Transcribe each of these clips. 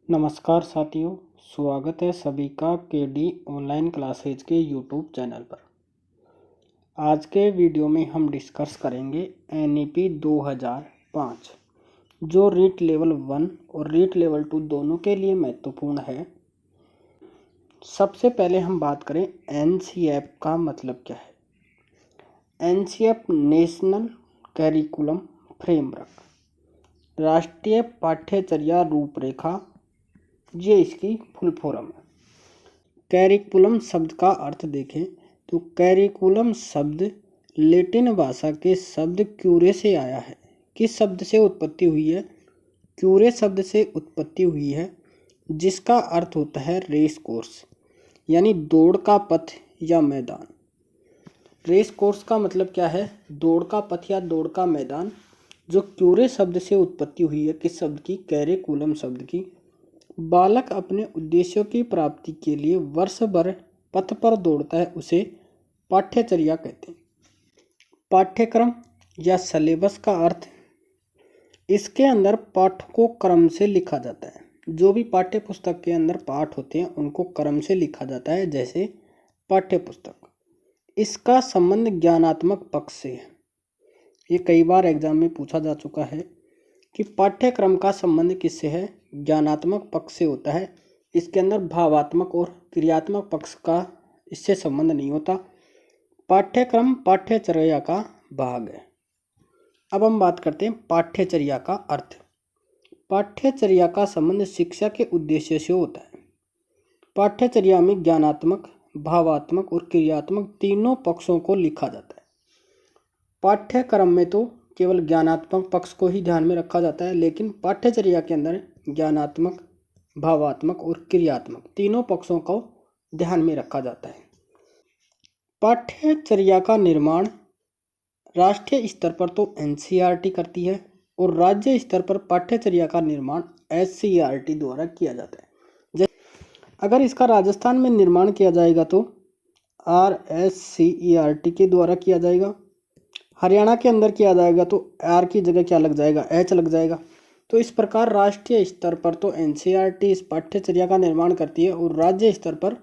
नमस्कार साथियों, स्वागत है सभी का केडी ऑनलाइन क्लासेज के यूट्यूब चैनल पर। आज के वीडियो में हम डिस्कस करेंगे एनईपी 2005 जो रीट लेवल 1 और रीट लेवल 2 दोनों के लिए महत्वपूर्ण है। सबसे पहले हम बात करें एनसीएफ का मतलब क्या है। एनसीएफ नेशनल कैरिकुलम फ्रेमवर्क, राष्ट्रीय पाठ्यचर्या रूपरेखा, ये इसकी फुल फॉर्म है। कैरिकुलम शब्द का अर्थ देखें तो कैरिकुलम शब्द लैटिन भाषा के शब्द क्यूरे से आया है। किस शब्द से उत्पत्ति हुई है? क्यूरे शब्द से उत्पत्ति हुई है, जिसका अर्थ होता है रेस कोर्स, यानी दौड़ का पथ या मैदान। रेस कोर्स का मतलब क्या है? दौड़ का पथ या दौड़ का मैदान, जो क्यूरे शब्द से उत्पत्ति हुई है। किस शब्द की? कैरिकुलम शब्द की। बालक अपने उद्देश्यों की प्राप्ति के लिए वर्ष भर पथ पर दौड़ता है, उसे पाठ्यचर्या कहते हैं। पाठ्यक्रम या सिलेबस का अर्थ, इसके अंदर पाठ को क्रम से लिखा जाता है। जो भी पाठ्य पुस्तक के अंदर पाठ होते हैं उनको क्रम से लिखा जाता है, जैसे पाठ्य पुस्तक। इसका संबंध ज्ञानात्मक पक्ष से है। ये कई बार एग्जाम में पूछा जा चुका है कि पाठ्यक्रम का संबंध किससे है? ज्ञानात्मक पक्ष से होता है। इसके अंदर भावात्मक और क्रियात्मक पक्ष का इससे संबंध नहीं होता। पाठ्यक्रम पाठ्यचर्या का भाग है। अब हम बात करते हैं पाठ्यचर्या का अर्थ। पाठ्यचर्या का संबंध शिक्षा के उद्देश्य से होता है। पाठ्यचर्या में ज्ञानात्मक, भावात्मक और क्रियात्मक तीनों पक्षों को लिखा जाता है। पाठ्यक्रम में तो केवल ज्ञानात्मक पक्ष को ही ध्यान में रखा जाता है, लेकिन पाठ्यचर्या के अंदर ज्ञानात्मक, भावात्मक और क्रियात्मक तीनों पक्षों को ध्यान में रखा जाता है। पाठ्यचर्या का निर्माण राष्ट्रीय स्तर पर तो एनसीईआरटी करती है और राज्य स्तर पर पाठ्यचर्या का निर्माण एससीईआरटी द्वारा किया जाता है। अगर इसका राजस्थान में निर्माण किया जाएगा तो आरएससीईआरटी के द्वारा किया जाएगा। हरियाणा के अंदर किया जाएगा तो आर की जगह क्या लग जाएगा? एच लग जाएगा। तो इस प्रकार राष्ट्रीय स्तर पर तो एनसीईआरटी इस पाठ्यचर्या का निर्माण करती है और राज्य स्तर पर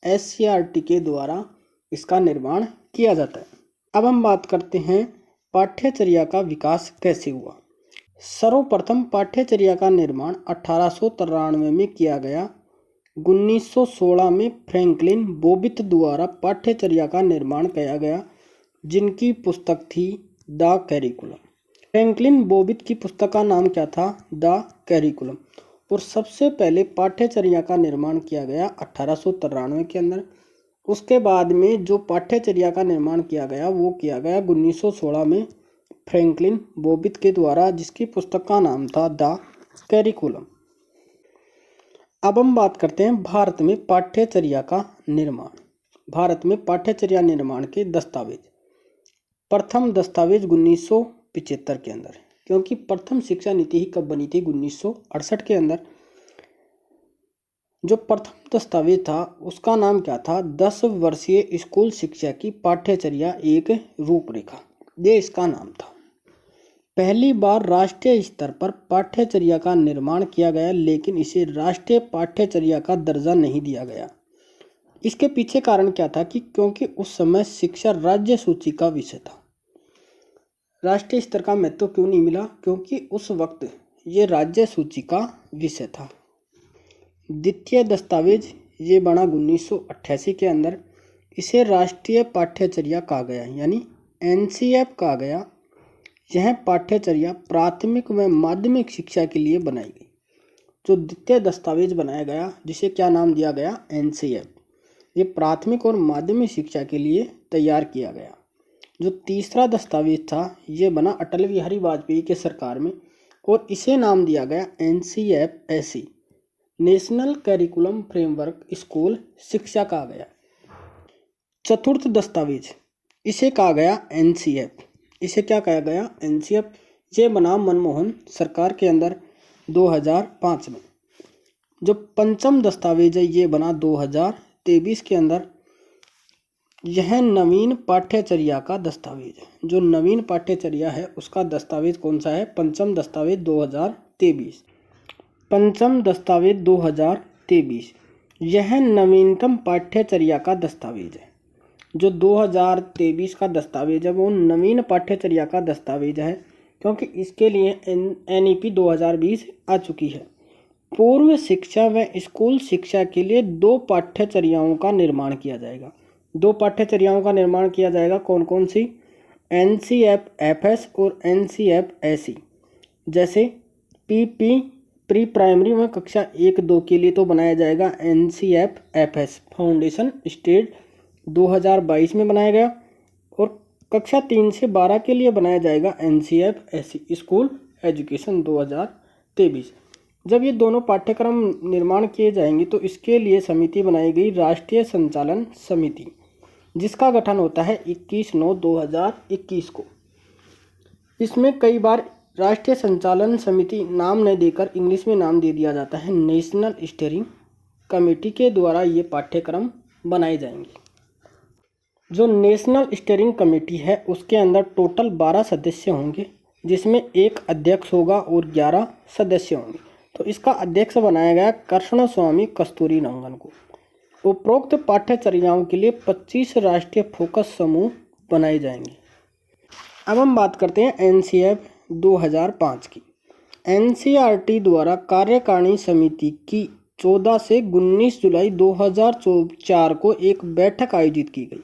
एससीईआरटी के द्वारा इसका निर्माण किया जाता है। अब हम बात करते हैं पाठ्यचर्या का विकास कैसे हुआ। सर्वप्रथम पाठ्यचर्या का निर्माण 1893 में किया गया। 1916 में फ्रैंकलिन बोबित द्वारा पाठ्यचर्या का निर्माण किया गया, जिनकी पुस्तक थी द कैरिकुलम। फ्रैंकलिन बोबित की पुस्तक का नाम क्या था? The curriculum. और सबसे पहले पाठ्यचर्या का निर्माण किया गया 1893 के अंदर। उसके बाद में जो पाठ्यचर्या का निर्माण किया गया वो किया गया 1916 में फ्रैंकलिन बोबित के द्वारा, जिसकी पुस्तक का नाम था द कैरिकुलम। अब हम बात करते हैं भारत में पाठ्यचर्या का निर्माण। भारत में पाठ्यचर्या निर्माण के दस्तावेज। प्रथम दस्तावेज 1975 के अंदर, क्योंकि प्रथम शिक्षा नीति ही कब बनी थी? 1968 के अंदर। जो प्रथम दस्तावेज था उसका नाम क्या था? 10 वर्षीय स्कूल शिक्षा की पाठ्यचर्या एक रूपरेखा, ये इसका नाम था। पहली बार राष्ट्रीय स्तर पर पाठ्यचर्या का निर्माण किया गया, लेकिन इसे राष्ट्रीय पाठ्यचर्या का दर्जा नहीं दिया गया। इसके पीछे कारण क्या था? कि क्योंकि उस समय शिक्षा राज्य सूची का विषय था। राष्ट्रीय स्तर का महत्व क्यों नहीं मिला? क्योंकि उस वक्त ये राज्य सूची का विषय था। द्वितीय दस्तावेज ये बना 1988 के अंदर। इसे राष्ट्रीय पाठ्यचर्या कहा गया, यानी एनसीएफ कहा गया। यह पाठ्यचर्या प्राथमिक व माध्यमिक शिक्षा के लिए बनाई गई। जो द्वितीय दस्तावेज बनाया गया, जिसे क्या नाम दिया गया? एनसीएफ, ये प्राथमिक और माध्यमिक शिक्षा के लिए तैयार किया गया। जो तीसरा दस्तावेज था ये बना अटल बिहारी वाजपेयी के सरकार में और इसे नाम दिया गया NCF, national curriculum framework, school शिक्षा कहा गया। चतुर्थ दस्तावेज इसे कहा गया एनसीएफ। इसे क्या कहा गया? एनसीएफ। ये बना मनमोहन सरकार के अंदर 2005 में। जो पंचम दस्तावेज है ये बना 2023 के अंदर। यह नवीन पाठ्यचर्या का दस्तावेज है। जो नवीन पाठ्यचर्या है उसका दस्तावेज कौन सा है? पंचम दस्तावेज 2023। पंचम दस्तावेज 2023। यह नवीनतम पाठ्यचर्या का दस्तावेज है। जो 2023 का दस्तावेज है वो नवीन पाठ्यचर्या का दस्तावेज है, क्योंकि इसके लिए NEP 2020 आ चुकी है। पूर्व शिक्षा व स्कूल शिक्षा के लिए 2 पाठ्यचर्याओं का निर्माण किया जाएगा। 2 पाठ्यचर्याओं का निर्माण किया जाएगा। कौन कौन सी? NCF-FS और NCF-SE। जैसे PP प्री प्राइमरी में कक्षा 1-2 के लिए तो बनाया जाएगा NCF-FS फाउंडेशन स्टेज 2022 में बनाया गया, और कक्षा 3 से 12 के लिए बनाया जाएगा NCF-SE स्कूल एजुकेशन 2023। जब ये दोनों पाठ्यक्रम निर्माण किए जाएंगे तो इसके लिए समिति बनाई गई, राष्ट्रीय संचालन समिति, जिसका गठन होता है 21/9/2021 को। इसमें कई बार राष्ट्रीय संचालन समिति नाम न देकर इंग्लिश में नाम दे दिया जाता है। नेशनल स्टीयरिंग कमेटी के द्वारा ये पाठ्यक्रम बनाए जाएंगे। जो नेशनल स्टीयरिंग कमेटी है उसके अंदर टोटल 12 सदस्य होंगे, जिसमें 1 अध्यक्ष होगा और 11 सदस्य होंगे। तो इसका अध्यक्ष बनाया गया कृष्णस्वामी कस्तूरीरंगन को। उपरोक्त पाठ्यचर्याओं के लिए 25 राष्ट्रीय फोकस समूह बनाए जाएंगे। अब हम बात करते हैं NCF 2005 की। NCERT द्वारा कार्यकारिणी समिति की 14 से 19 जुलाई 2004 को एक बैठक आयोजित की गई।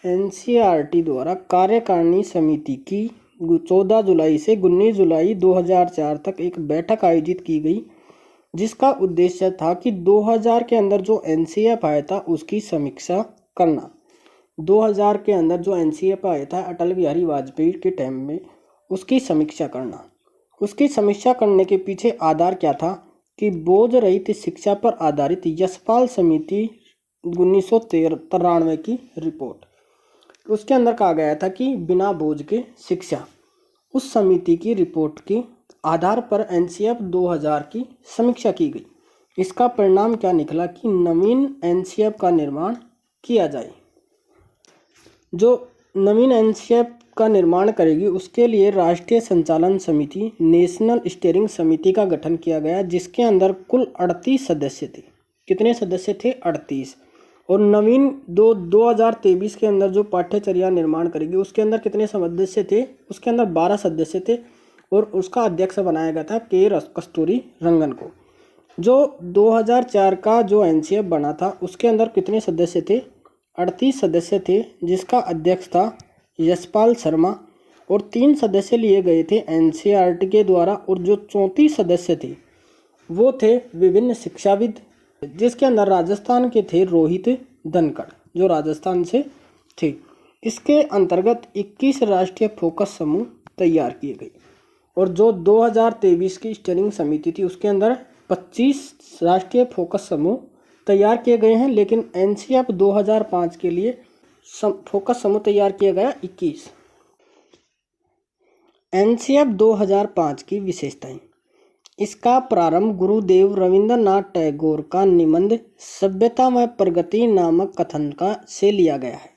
NCERT द्वारा कार्यकारिणी समिति की 14 जुलाई से 19 जुलाई 2004 तक एक बैठक आयोजित की गई, जिसका उद्देश्य था कि 2000 के अंदर जो NCF आया था उसकी समीक्षा करना। 2000 के अंदर जो NCF आया था अटल बिहारी वाजपेयी के टाइम में, उसकी समीक्षा करना। उसकी समीक्षा करने के पीछे आधार क्या था कि बोझ रहित शिक्षा पर आधारित यशपाल समिति 1993 की रिपोर्ट, उसके अंदर कहा गया था कि बिना बोझ के शिक्षा। उस समिति की रिपोर्ट के आधार पर NCF 2000 की समीक्षा की गई। इसका परिणाम क्या निकला कि नवीन NCF का निर्माण किया जाए। जो नवीन NCF का निर्माण करेगी उसके लिए राष्ट्रीय संचालन समिति, नेशनल स्टीयरिंग समिति का गठन किया गया, जिसके अंदर कुल 38 सदस्य थे। कितने सदस्य थे? 38। और नवीन 2023 के अंदर जो पाठ्यचर्या निर्माण करेगी उसके अंदर कितने सदस्य थे? उसके अंदर 12 सदस्य थे, और उसका अध्यक्ष बनाया गया था K कस्तूरीरंगन को। जो 2004 का जो NCF बना था उसके अंदर कितने सदस्य थे? 38 सदस्य थे, जिसका अध्यक्ष था यशपाल शर्मा, और 3 सदस्य लिए गए थे NCERT के द्वारा, और जो 34 सदस्य थे वो थे विभिन्न शिक्षाविद, जिसके अंदर राजस्थान के थे रोहित धनखड़, जो राजस्थान से थे। इसके अंतर्गत 21 राष्ट्रीय फोकस समूह तैयार किए गए, और जो 2023 की स्टीयरिंग समिति थी उसके अंदर 25 राष्ट्रीय फोकस समूह तैयार किए गए हैं। लेकिन NCF 2005 के लिए फोकस समूह तैयार किया गया 21। NCF 2005 की विशेषताएं। इसका प्रारंभ गुरुदेव रविंद्रनाथ टैगोर का निबंध सभ्यता व प्रगति नामक कथन का से लिया गया है।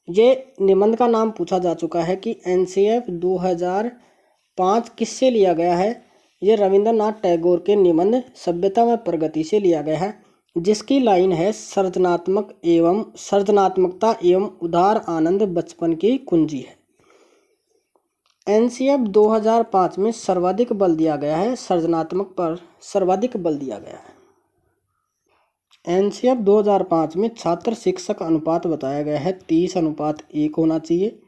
ये निबंध का नाम पूछा जा चुका है कि NCF 2005 किससे लिया गया है। ये रविंद्रनाथ टैगोर के निबंध सभ्यता व प्रगति से लिया गया है, जिसकी लाइन है सृजनात्मकता एवं उदार आनंद बचपन की कुंजी है। NCF 2005 में सर्वाधिक बल दिया गया है, सृजनात्मक पर सर्वाधिक बल दिया गया है। NCF 2005 में छात्र शिक्षक अनुपात बताया गया है 30:1 होना चाहिए।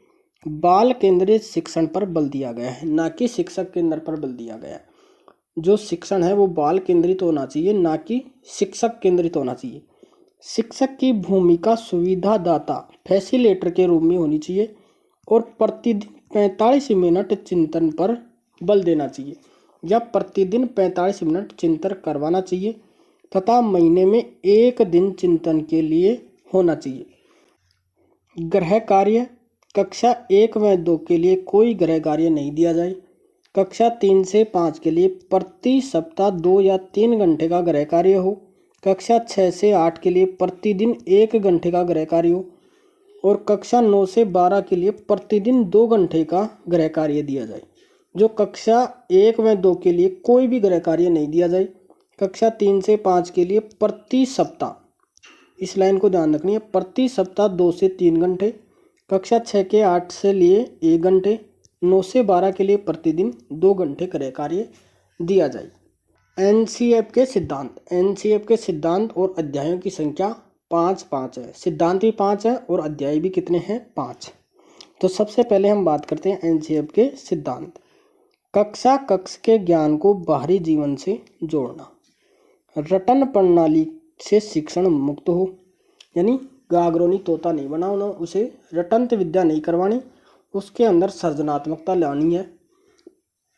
बाल केंद्रित शिक्षण पर बल दिया गया है, ना कि शिक्षक केंद्र पर बल दिया गया है। जो शिक्षण है वो बाल केंद्रित होना चाहिए, ना कि शिक्षक केंद्रित होना चाहिए। शिक्षक की भूमिका सुविधादाता फैसिलिटेटर के रूप में होनी चाहिए, और प्रतिदिन 45 मिनट चिंतन पर बल देना चाहिए, या प्रतिदिन 45 मिनट चिंतन करवाना चाहिए, तथा महीने में 1 दिन चिंतन के लिए होना चाहिए। गृह कार्य कक्षा 1 व 2 के लिए कोई गृह कार्य नहीं दिया जाए। कक्षा 3 से 5 के लिए प्रति सप्ताह 2 या 3 घंटे का गृह कार्य हो। कक्षा 6 से 8 के लिए प्रतिदिन 1 घंटे का गृह कार्य हो, और कक्षा 9 से 12 के लिए प्रतिदिन 2 घंटे का गृह कार्य दिया जाए। जो कक्षा 1 व 2 के लिए कोई भी गृह कार्य नहीं दिया जाए। कक्षा 3 से 5 के लिए प्रति सप्ताह, इस लाइन को ध्यान रखनी है, प्रति सप्ताह 2 से 3 घंटे। कक्षा 6 के 8 से लिए 1 घंटे। 9 से 12 के लिए प्रतिदिन 2 घंटे गृह कार्य दिया जाए। एनसीएफ के सिद्धांत और अध्यायों की संख्या 5 है। सिद्धांत भी 5 है और अध्याय भी कितने हैं? 5। तो सबसे पहले हम बात करते हैं एनसीएफ के सिद्धांत। कक्ष के ज्ञान को बाहरी जीवन से जोड़ना, रटन प्रणाली से शिक्षण मुक्त हो, यानी गागरोनी तोता नहीं बनाना, उसे रटंत विद्या नहीं करवानी, उसके अंदर सृजनात्मकता लानी है।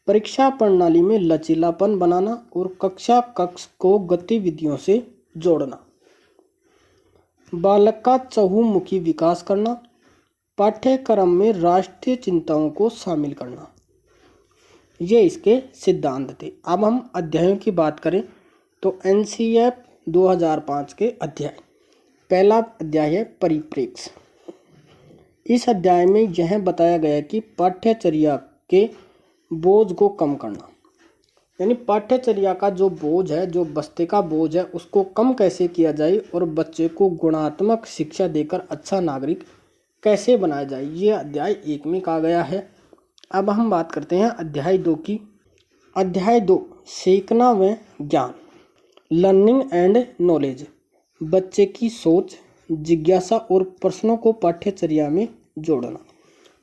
परीक्षा प्रणाली में लचीलापन बनाना और कक्ष को गतिविधियों से जोड़ना। बालक का चहुमुखी विकास करना, पाठ्यक्रम में राष्ट्रीय चिंताओं को शामिल करना। ये इसके सिद्धांत थे। अब हम अध्यायों की बात करें तो एनसीएफ 2005 के अध्याय, पहला अध्याय है परिप्रेक्ष्य। इस अध्याय में यह बताया गया कि पाठ्यचर्या के बोझ को कम करना, यानी पाठ्यचर्या का जो बोझ है, जो बस्ते का बोझ है, उसको कम कैसे किया जाए और बच्चे को गुणात्मक शिक्षा देकर अच्छा नागरिक कैसे बनाया जाए, ये अध्याय 1 में कहा गया है। अब हम बात करते हैं अध्याय 2 की। अध्याय 2 सीखना व ज्ञान, लर्निंग एंड नॉलेज। बच्चे की सोच, जिज्ञासा और प्रश्नों को पाठ्यचर्या में जोड़ना।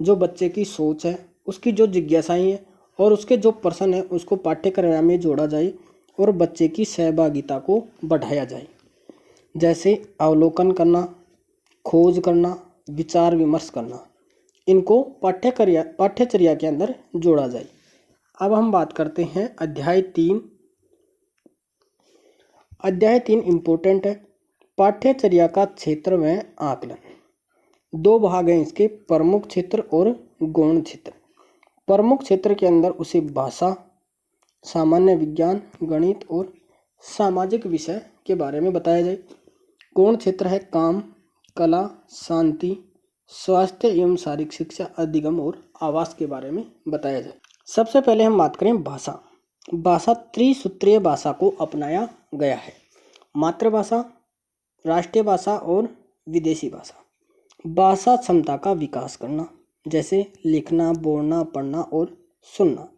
जो बच्चे की सोच है, उसकी जो जिज्ञासाएं हैं और उसके जो प्रश्न है, उसको पाठ्यक्रम में जोड़ा जाए और बच्चे की सहभागिता को बढ़ाया जाए। जैसे अवलोकन करना, खोज करना, विचार विमर्श करना, इनको पाठ्यचर्या के अंदर जोड़ा जाए। अब हम बात करते हैं अध्याय 3। अध्याय 3 इम्पोर्टेंट है, पाठ्यचर्या का क्षेत्र व आकलन। 2 भाग हैं इसके, प्रमुख क्षेत्र और गौण क्षेत्र। प्रमुख क्षेत्र के अंदर उसे भाषा, सामान्य विज्ञान, गणित और सामाजिक विषय के बारे में बताया जाए। गौण क्षेत्र है काम, कला, शांति, स्वास्थ्य एवं शारीरिक शिक्षा, अधिगम और आवास के बारे में बताया जाए। सबसे पहले हम बात करें भाषा। भाषा त्रिसूत्रीय भाषा को अपनाया गया है, मातृभाषा, राष्ट्रीय भाषा और विदेशी भाषा। भाषा क्षमता का विकास करना, जैसे लिखना, बोलना, पढ़ना और सुनना,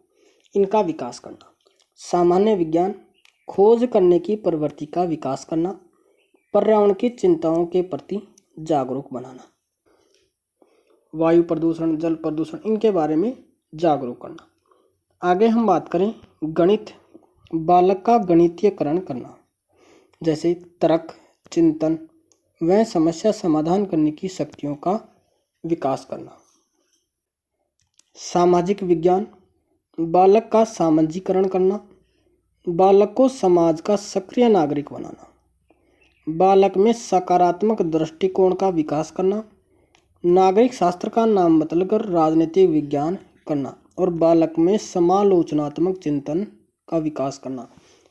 इनका विकास करना। सामान्य विज्ञान, खोज करने की प्रवृत्ति का विकास करना। पर्यावरण की चिंताओं के प्रति जागरूक बनाना। वायु प्रदूषण, जल प्रदूषण, इनके बारे में जागरूक करना। आगे हम बात करें गणित। बालक का गणितीयकरण करना, जैसे तर्क, चिंतन व समस्या समाधान करने की शक्तियों का विकास करना। सामाजिक विज्ञान, बालक का सामाजिकरण करना, बालक को समाज का सक्रिय नागरिक बनाना। बालक में सकारात्मक दृष्टिकोण का विकास करना। नागरिक शास्त्र का नाम बदलकर राजनीतिक विज्ञान करना और बालक में समालोचनात्मक चिंतन का विकास करना,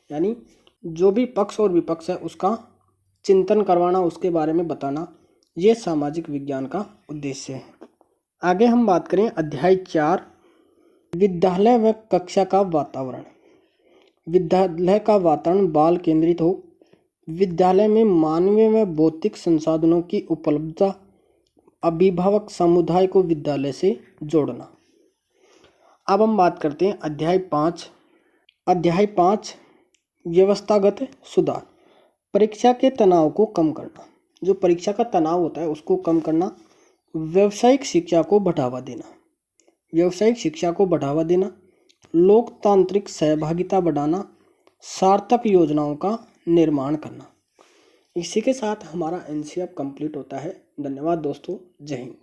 यानी जो भी पक्ष और विपक्ष है उसका चिंतन करवाना, उसके बारे में बताना, ये सामाजिक विज्ञान का उद्देश्य है। आगे हम बात करें अध्याय 4, विद्यालय व कक्षा का वातावरण। विद्यालय का वातावरण बाल केंद्रित हो। विद्यालय में मानवीय व भौतिक संसाधनों की उपलब्धता। अभिभावक समुदाय को विद्यालय से जोड़ना। अब हम बात करते हैं अध्याय 5। अध्याय 5 व्यवस्थागत सुधार। परीक्षा के तनाव को कम करना, जो परीक्षा का तनाव होता है उसको कम करना। व्यावसायिक शिक्षा को बढ़ावा देना, व्यावसायिक शिक्षा को बढ़ावा देना। लोकतांत्रिक सहभागिता बढ़ाना। सार्थक योजनाओं का निर्माण करना। इसी के साथ हमारा एनसीएफ कंप्लीट होता है। धन्यवाद दोस्तों, जय हिंद।